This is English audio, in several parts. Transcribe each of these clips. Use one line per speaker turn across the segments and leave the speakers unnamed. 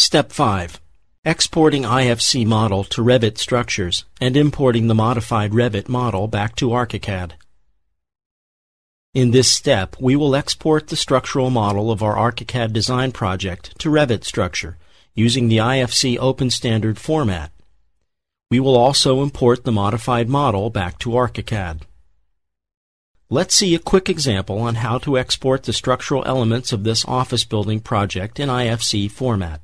Step 5. Exporting IFC model to Revit Structures and importing the modified Revit model back to ArchiCAD. In this step, we will export the structural model of our ArchiCAD design project to Revit Structure using the IFC Open Standard format. We will also import the modified model back to ArchiCAD. Let's see a quick example on how to export the structural elements of this office building project in IFC format.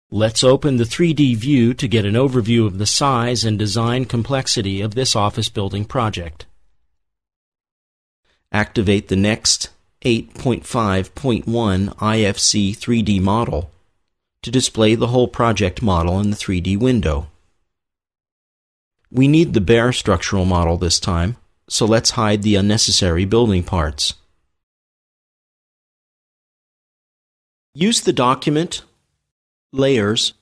Let's open the 3D view to get an overview of the size and design complexity of this office building project. Activate the next 8.5.1 IFC 3D model to display the whole project model in the 3D window. We need the bare structural model this time, so let's hide the unnecessary building parts. Use the Document, Layers,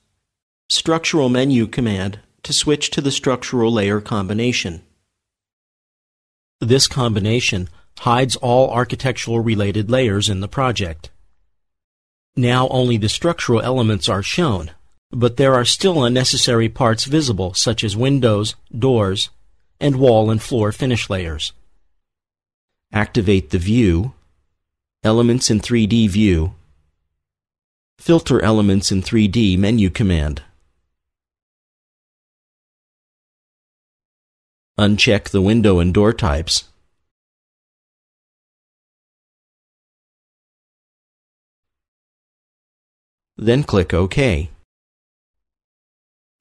Structural menu command to switch to the structural layer combination. This combination hides all architectural-related layers in the project. Now only the structural elements are shown, but there are still unnecessary parts visible, such as windows, doors, and wall and floor finish layers. Activate the View, Elements in 3D View, Filter Elements in 3D menu command. Uncheck the window and door types. Then click OK.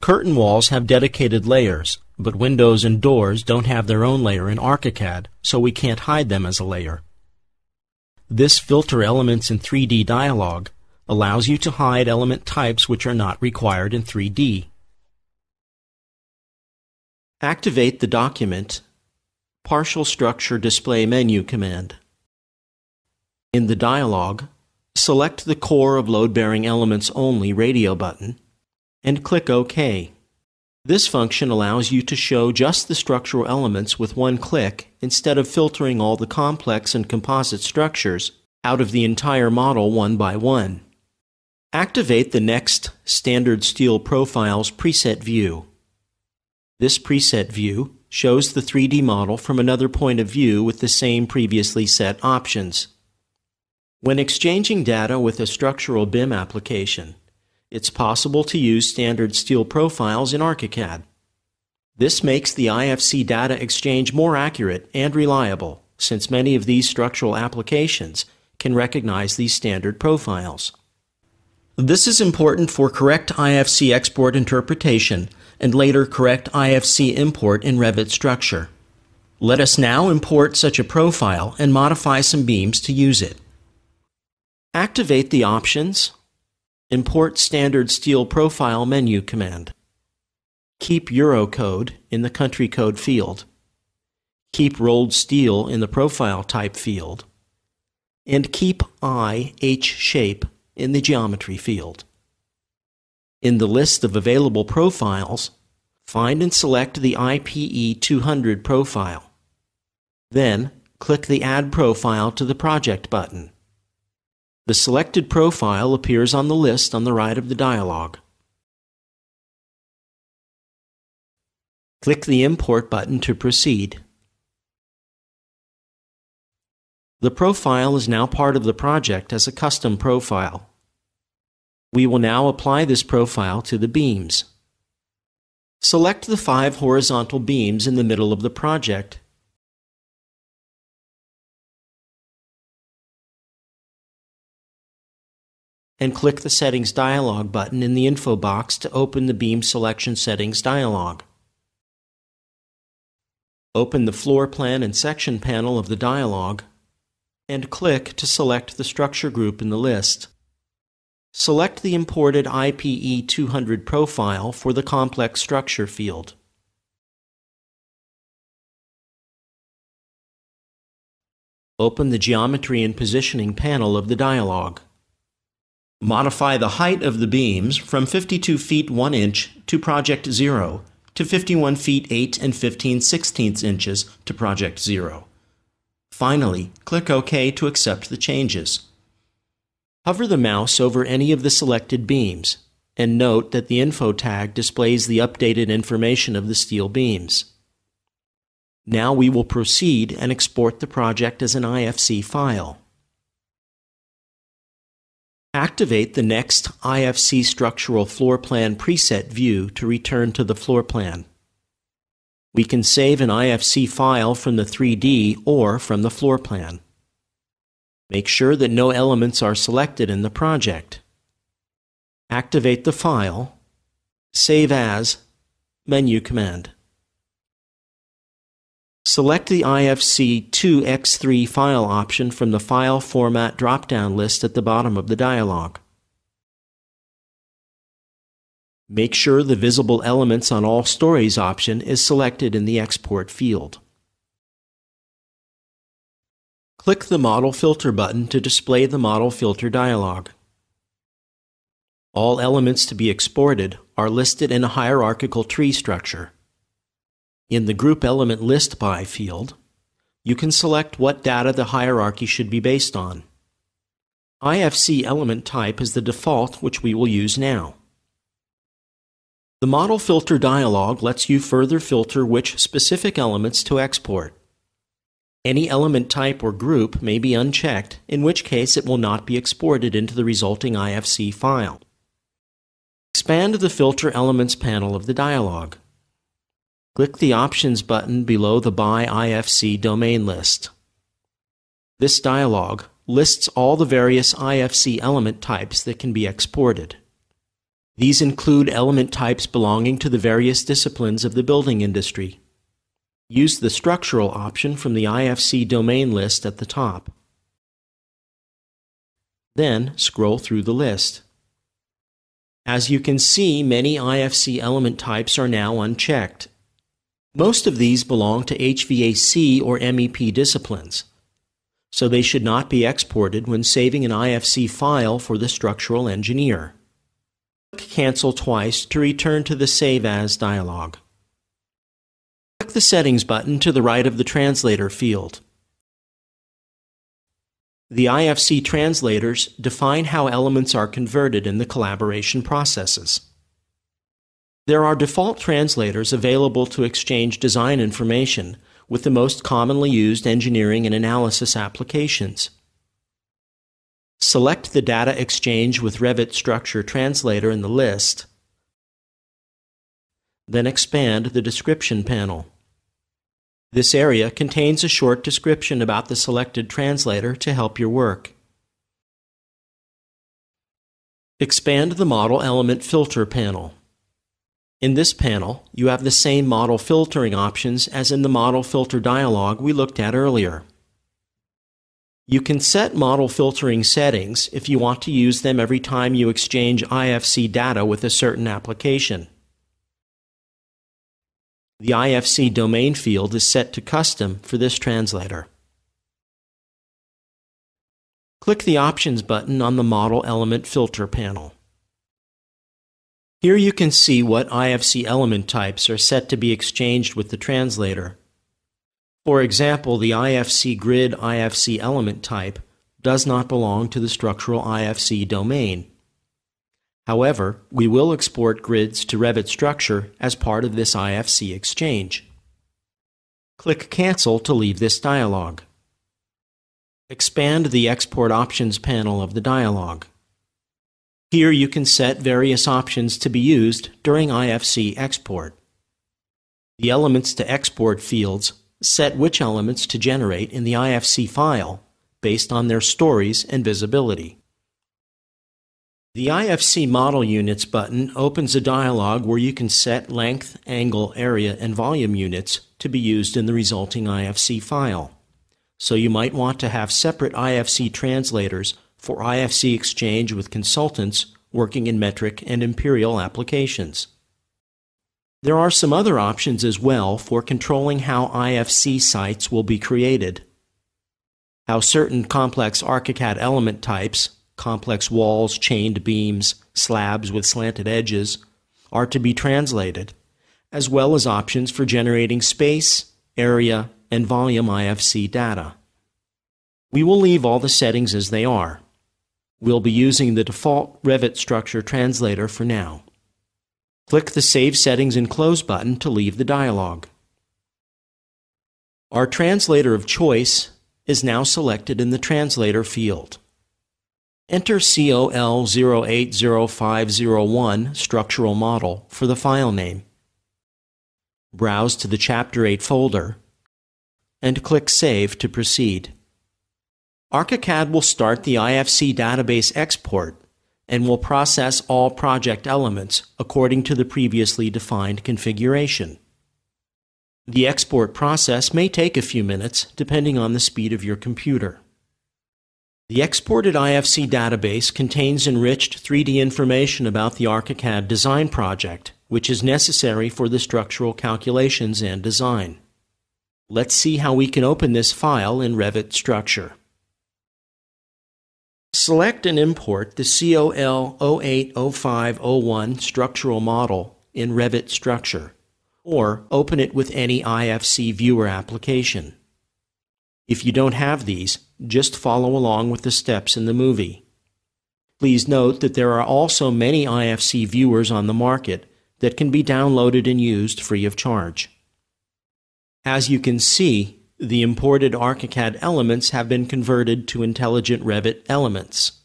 Curtain walls have dedicated layers, but windows and doors don't have their own layer in ArchiCAD, so we can't hide them as a layer. This Filter Elements in 3D dialog allows you to hide element types which are not required in 3D. Activate the Document, Partial Structure Display menu command. In the dialog, select the Core of Load-Bearing Elements Only radio button and click OK. This function allows you to show just the structural elements with one click instead of filtering all the complex and composite structures out of the entire model one by one. Activate the next Standard Steel Profiles preset view. This preset view shows the 3D model from another point of view with the same previously set options. When exchanging data with a structural BIM application, it's possible to use standard steel profiles in ArchiCAD. This makes the IFC data exchange more accurate and reliable, since many of these structural applications can recognize these standard profiles. This is important for correct IFC export interpretation and later correct IFC import in Revit Structure. Let us now import such a profile and modify some beams to use it. Activate the Options, Import Standard Steel Profile menu command. Keep Eurocode in the country code field. Keep Rolled Steel in the profile type field. And keep IH shape in the geometry field. In the list of available profiles, find and select the IPE 200 profile. Then, click the Add Profile to the Project button. The selected profile appears on the list on the right of the dialog. Click the Import button to proceed. The profile is now part of the project as a custom profile. We will now apply this profile to the beams. Select the 5 horizontal beams in the middle of the project and click the Settings dialog button in the info box to open the Beam Selection Settings dialog. Open the Floor Plan and Section panel of the dialog and click to select the structure group in the list. Select the imported IPE 200 profile for the Complex Structure field. Open the Geometry and Positioning panel of the dialog. Modify the height of the beams from 52 feet 1 inch to Project 0 to 51 feet 8 and 15/16 inches to Project 0. Finally, click OK to accept the changes. Hover the mouse over any of the selected beams, and note that the info tag displays the updated information of the steel beams. Now we will proceed and export the project as an IFC file. Activate the next IFC Structural Floor Plan preset view to return to the floor plan. We can save an IFC file from the 3D or from the floor plan. Make sure that no elements are selected in the project. Activate the file, Save As, Menu Command. Select the IFC 2x3 file option from the File Format drop-down list at the bottom of the dialog. Make sure the Visible Elements on All Stories option is selected in the Export field. Click the Model Filter button to display the Model Filter dialog. All elements to be exported are listed in a hierarchical tree structure. In the Group Element List By field, you can select what data the hierarchy should be based on. IFC element type is the default, which we will use now. The Model Filter dialog lets you further filter which specific elements to export. Any element type or group may be unchecked, in which case it will not be exported into the resulting IFC file. Expand the Filter Elements panel of the dialog. Click the Options button below the By IFC domain list. This dialog lists all the various IFC element types that can be exported. These include element types belonging to the various disciplines of the building industry. Use the Structural option from the IFC domain list at the top. Then scroll through the list. As you can see, many IFC element types are now unchecked. Most of these belong to HVAC or MEP disciplines, so they should not be exported when saving an IFC file for the structural engineer. Click Cancel twice to return to the Save As dialog. Click the Settings button to the right of the Translator field. The IFC translators define how elements are converted in the collaboration processes. There are default translators available to exchange design information with the most commonly used engineering and analysis applications. Select the Data Exchange with Revit Structure translator in the list, then expand the Description panel. This area contains a short description about the selected translator to help your work. Expand the Model Element Filter panel. In this panel, you have the same model filtering options as in the Model Filter dialog we looked at earlier. You can set model filtering settings if you want to use them every time you exchange IFC data with a certain application. The IFC domain field is set to Custom for this translator. Click the Options button on the Model Element Filter panel. Here you can see what IFC element types are set to be exchanged with the translator. For example, the IFC Grid IFC element type does not belong to the structural IFC domain. However, we will export grids to Revit Structure as part of this IFC exchange. Click Cancel to leave this dialog. Expand the Export Options panel of the dialog. Here you can set various options to be used during IFC export. The Elements to Export fields set which elements to generate in the IFC file based on their stories and visibility. The IFC Model Units button opens a dialog where you can set length, angle, area, and volume units to be used in the resulting IFC file. So you might want to have separate IFC translators for IFC exchange with consultants working in metric and imperial applications. There are some other options as well for controlling how IFC sites will be created, how certain complex ArchiCAD element types, complex walls, chained beams, slabs with slanted edges, are to be translated, as well as options for generating space, area, and volume IFC data. We will leave all the settings as they are. We'll be using the default Revit Structure translator for now. Click the Save Settings and Close button to leave the dialog. Our translator of choice is now selected in the Translator field. Enter COL 080501 structural model for the file name. Browse to the Chapter 8 folder and click Save to proceed. ArchiCAD will start the IFC database export and will process all project elements according to the previously defined configuration. The export process may take a few minutes depending on the speed of your computer. The exported IFC database contains enriched 3D information about the ArchiCAD design project, which is necessary for the structural calculations and design. Let's see how we can open this file in Revit Structure. Select and import the COL 080501 structural model in Revit Structure, or open it with any IFC viewer application. If you don't have these, just follow along with the steps in the movie. Please note that there are also many IFC viewers on the market that can be downloaded and used free of charge. As you can see, the imported ArchiCAD elements have been converted to intelligent Revit elements.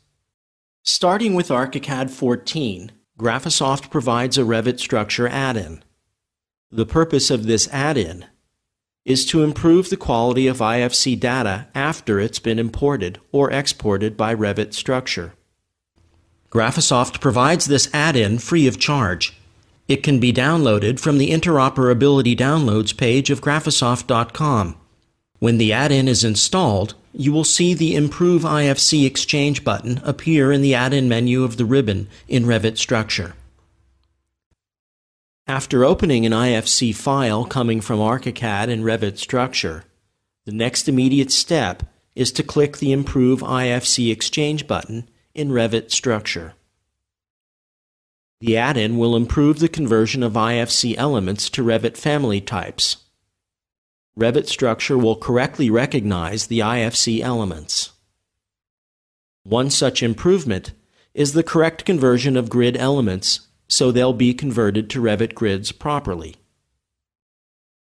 Starting with ArchiCAD 14, GRAPHISOFT provides a Revit Structure add-in. The purpose of this add-in is to improve the quality of IFC data after it's been imported or exported by Revit Structure. GRAPHISOFT provides this add-in free of charge. It can be downloaded from the Interoperability Downloads page of graphisoft.com. When the add-in is installed, you will see the Improve IFC Exchange button appear in the add-in menu of the ribbon in Revit Structure. After opening an IFC file coming from ArchiCAD in Revit Structure, the next immediate step is to click the Improve IFC Exchange button in Revit Structure. The add-in will improve the conversion of IFC elements to Revit family types. Revit Structure will correctly recognize the IFC elements. One such improvement is the correct conversion of grid elements so they'll be converted to Revit grids properly.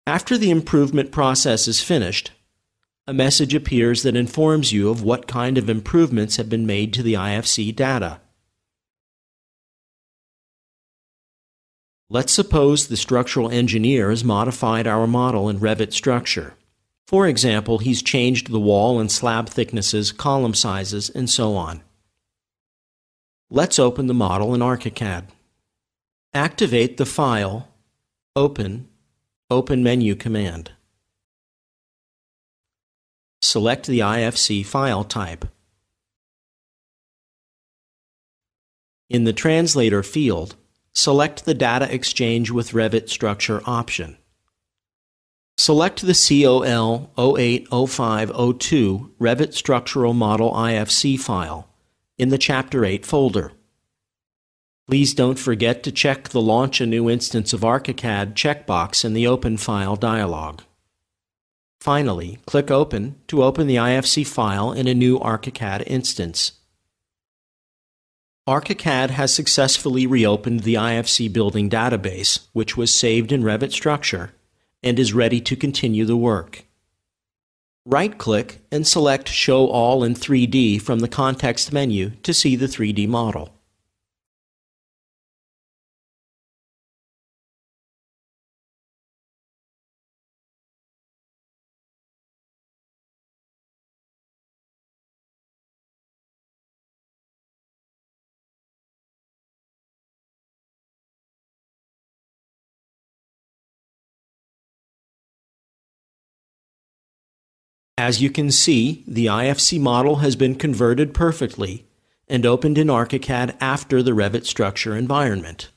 After the improvement process is finished, a message appears that informs you of what kind of improvements have been made to the IFC data. Let's suppose the structural engineer has modified our model in Revit Structure. For example, he's changed the wall and slab thicknesses, column sizes, and so on. Let's open the model in ArchiCAD. Activate the File, Open Menu command. Select the IFC file type. In the Translator field, select the Data Exchange with Revit Structure option. Select the COL 080502 Revit Structural Model IFC file in the Chapter 8 folder. Please don't forget to check the Launch a New Instance of ArchiCAD checkbox in the Open File dialog. Finally, click Open to open the IFC file in a new ArchiCAD instance. ArchiCAD has successfully reopened the IFC building database, which was saved in Revit Structure, and is ready to continue the work. Right-click and select Show All in 3D from the context menu to see the 3D model. As you can see, the IFC model has been converted perfectly and opened in ArchiCAD after the Revit Structure environment.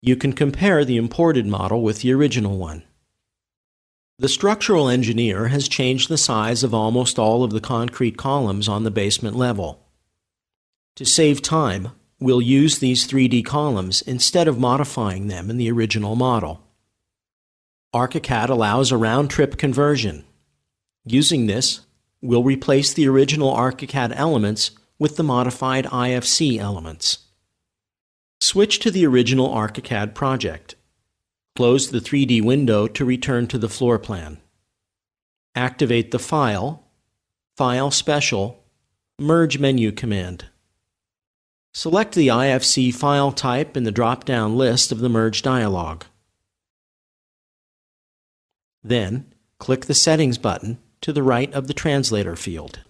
You can compare the imported model with the original one. The structural engineer has changed the size of almost all of the concrete columns on the basement level. To save time, we'll use these 3D columns instead of modifying them in the original model. ArchiCAD allows a round-trip conversion. Using this, we'll replace the original ArchiCAD elements with the modified IFC elements. Switch to the original ArchiCAD project. Close the 3D window to return to the floor plan. Activate the File, File Special, Merge menu command. Select the IFC file type in the drop-down list of the Merge dialog. Then, click the Settings button to the right of the Translator field.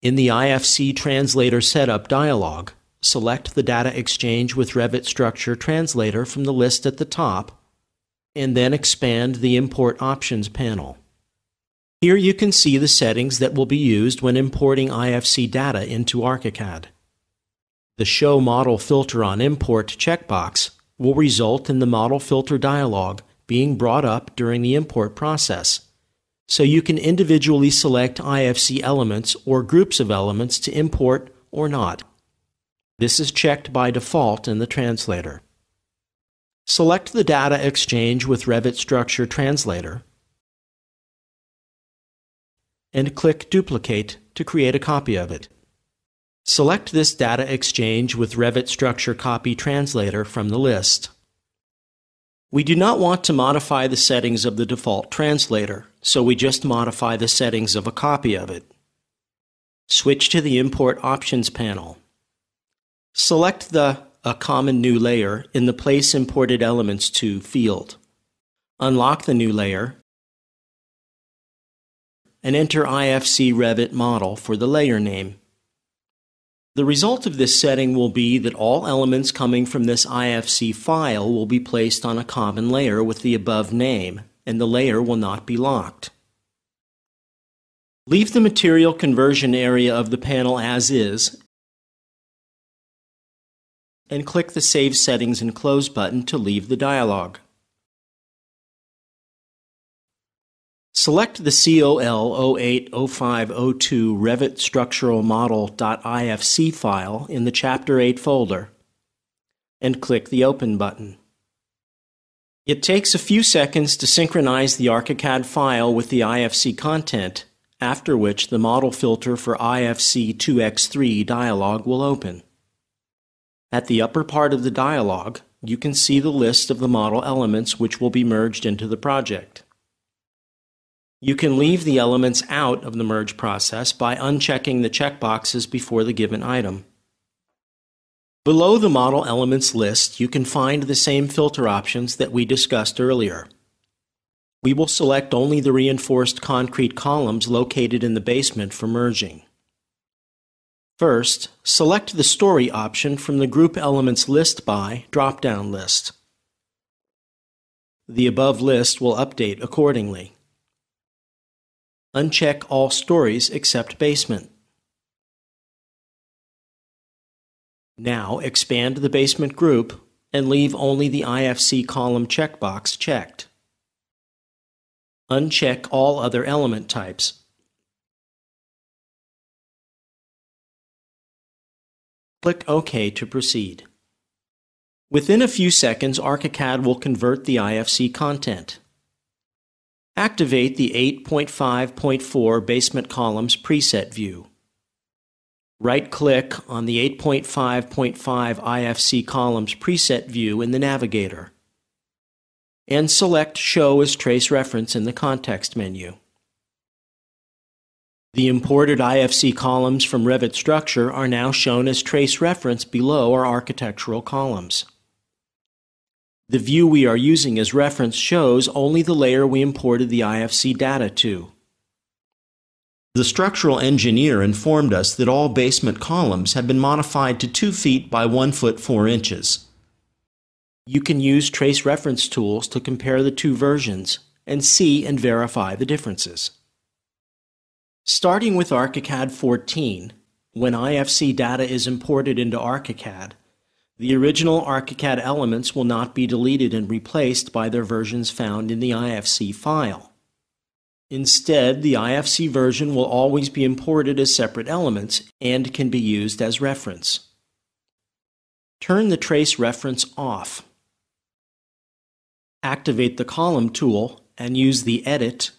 In the IFC Translator Setup dialog, select the Data Exchange with Revit Structure Translator from the list at the top, and then expand the Import Options panel. Here you can see the settings that will be used when importing IFC data into ArchiCAD. The Show Model Filter on Import checkbox will result in the Model Filter dialog being brought up during the import process, so you can individually select IFC elements or groups of elements to import or not. This is checked by default in the translator. Select the Data Exchange with Revit Structure Translator and click Duplicate to create a copy of it. Select this Data Exchange with Revit Structure Copy Translator from the list. We do not want to modify the settings of the default translator, so we just modify the settings of a copy of it. Switch to the Import Options panel. Select the A Common New Layer in the Place Imported Elements to field. Unlock the new layer and enter IFC Revit Model for the layer name. The result of this setting will be that all elements coming from this IFC file will be placed on a common layer with the above name, and the layer will not be locked. Leave the material conversion area of the panel as is, and click the Save Settings and Close button to leave the dialog. Select the COL080502 Revit Structural Model.ifc file in the Chapter 8 folder and click the Open button. It takes a few seconds to synchronize the ArchiCAD file with the IFC content, after which the Model Filter for IFC 2x3 dialog will open. At the upper part of the dialog, you can see the list of the model elements which will be merged into the project. You can leave the elements out of the merge process by unchecking the checkboxes before the given item. Below the model elements list, you can find the same filter options that we discussed earlier. We will select only the reinforced concrete columns located in the basement for merging. First, select the Story option from the Group Elements List By drop-down list. The above list will update accordingly. Uncheck all stories except basement. Now expand the basement group and leave only the IFC column checkbox checked. Uncheck all other element types. Click OK to proceed. Within a few seconds, ArchiCAD will convert the IFC content. Activate the 8.5.4 Basement Columns preset view. Right-click on the 8.5.5 IFC Columns preset view in the Navigator, and select Show as Trace Reference in the context menu. The imported IFC columns from Revit Structure are now shown as trace reference below our architectural columns. The view we are using as reference shows only the layer we imported the IFC data to. The structural engineer informed us that all basement columns have been modified to 2 feet by 1 foot 4 inches. You can use trace reference tools to compare the two versions and see and verify the differences. Starting with ArchiCAD 14, when IFC data is imported into ArchiCAD, the original ArchiCAD elements will not be deleted and replaced by their versions found in the IFC file. Instead, the IFC version will always be imported as separate elements and can be used as reference. Turn the trace reference off. Activate the Column tool and use the Edit,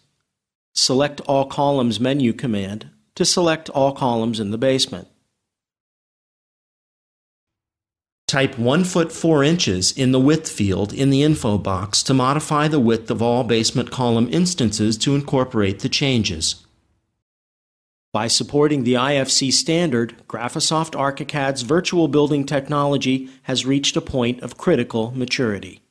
Select All Columns menu command to select all columns in the basement. Type 1 foot 4 inches in the width field in the info box to modify the width of all basement column instances to incorporate the changes. By supporting the IFC standard, GRAPHISOFT ArchiCAD's virtual building technology has reached a point of critical maturity.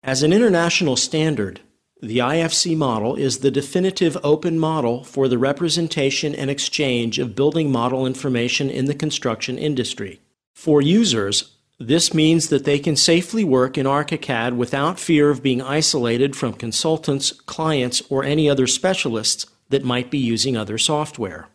As an international standard, the IFC model is the definitive open model for the representation and exchange of building model information in the construction industry. For users, this means that they can safely work in ArchiCAD without fear of being isolated from consultants, clients, or any other specialists that might be using other software.